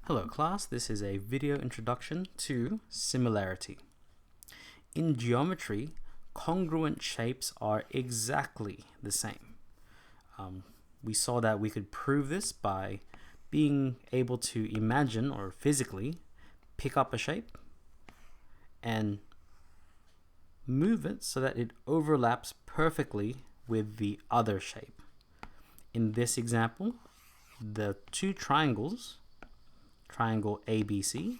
Hello class, this is a video introduction to similarity. In geometry, congruent shapes are exactly the same. We saw that we could prove this by being able to imagine or physically pick up a shape and move it so that it overlaps perfectly with the other shape. In this example, the two triangles, triangle ABC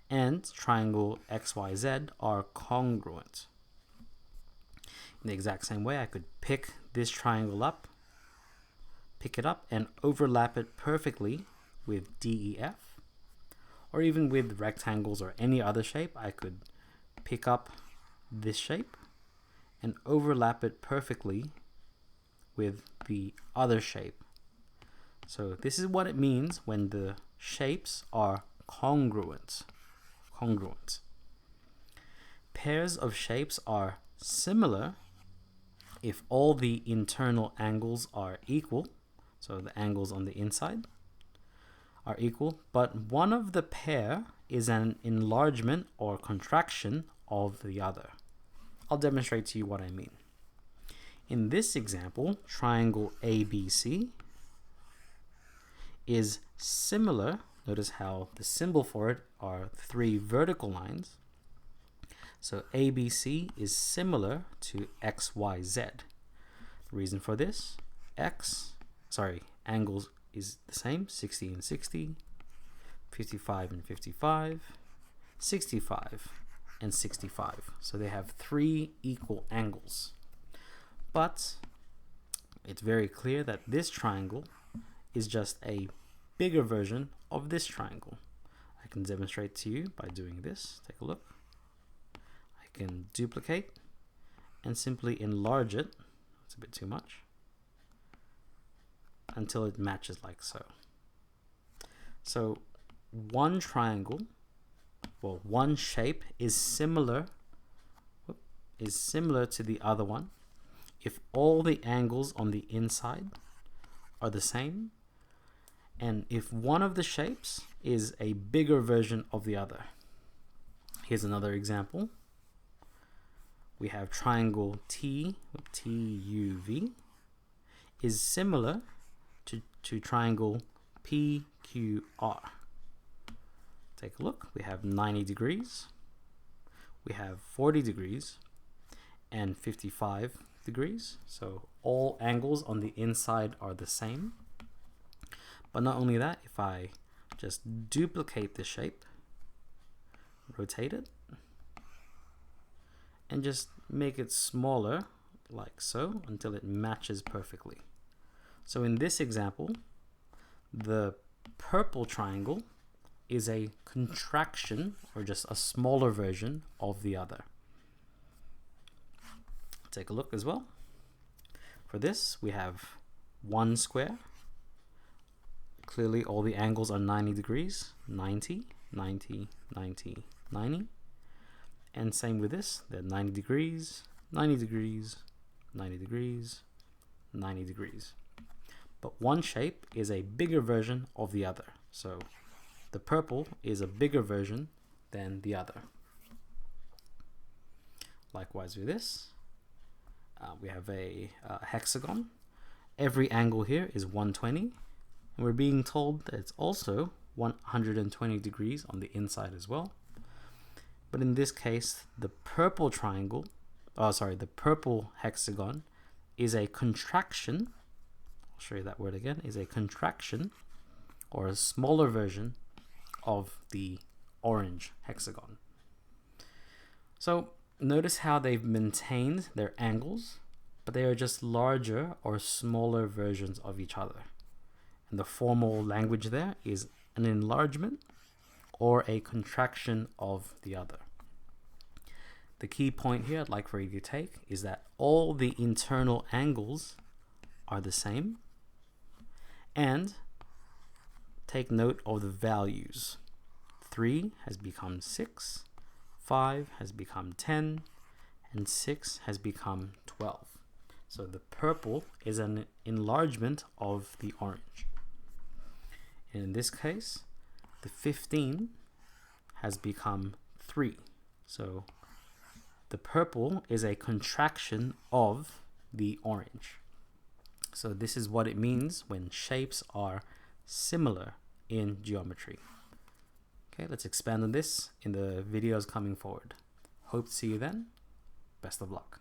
and triangle XYZ, are congruent. In the exact same way, I could pick this triangle up, pick it up and overlap it perfectly with DEF, or even with rectangles or any other shape. I could pick up this shape and overlap it perfectly with the other shape. So this is what it means when the shapes are congruent. Pairs of shapes are similar if all the internal angles are equal, so the angles on the inside are equal, but one of the pair is an enlargement or contraction of the other. I'll demonstrate to you what I mean. In this example, triangle ABC is similar. Notice how the symbol for it are three vertical lines. So ABC is similar to XYZ. The reason for this, angles is the same, 60 and 60, 55 and 55, 65 and 65. So they have three equal angles. But it's very clear that this triangle is just a bigger version of this triangle. I can demonstrate to you by doing this. Take a look. I can duplicate and simply enlarge it. It's a bit too much. Until it matches like so. So one triangle, well, one shape is similar to the other one if all the angles on the inside are the same, and if one of the shapes is a bigger version of the other. Here's another example. We have triangle TUV is similar to triangle PQR. Take a look. We have 90 degrees, we have 40 degrees, and 55 degrees. So all angles on the inside are the same. But not only that, if I just duplicate the shape, rotate it, and just make it smaller like so until it matches perfectly. So in this example, the purple triangle is a contraction or just a smaller version of the other. Take a look as well. For this, we have one square. Clearly all the angles are 90 degrees, 90, 90, 90, 90. And same with this, they're 90 degrees, 90 degrees, 90 degrees, 90 degrees. But one shape is a bigger version of the other. So the purple is a bigger version than the other. Likewise with this, we have a hexagon. Every angle here is 120. And we're being told that it's also 120 degrees on the inside as well. But in this case, the purple the purple hexagon is a contraction. I'll show you that word again, is a contraction or a smaller version of the orange hexagon. So notice how they've maintained their angles, but they are just larger or smaller versions of each other. And the formal language there is an enlargement or a contraction of the other. The key point here I'd like for you to take is that all the internal angles are the same, and take note of the values. 3 has become 6, 5 has become 10, and 6 has become 12. So the purple is an enlargement of the orange. And in this case, the 15 has become 3. So the purple is a contraction of the orange. So this is what it means when shapes are similar in geometry. Okay, let's expand on this in the videos coming forward. Hope to see you then. Best of luck.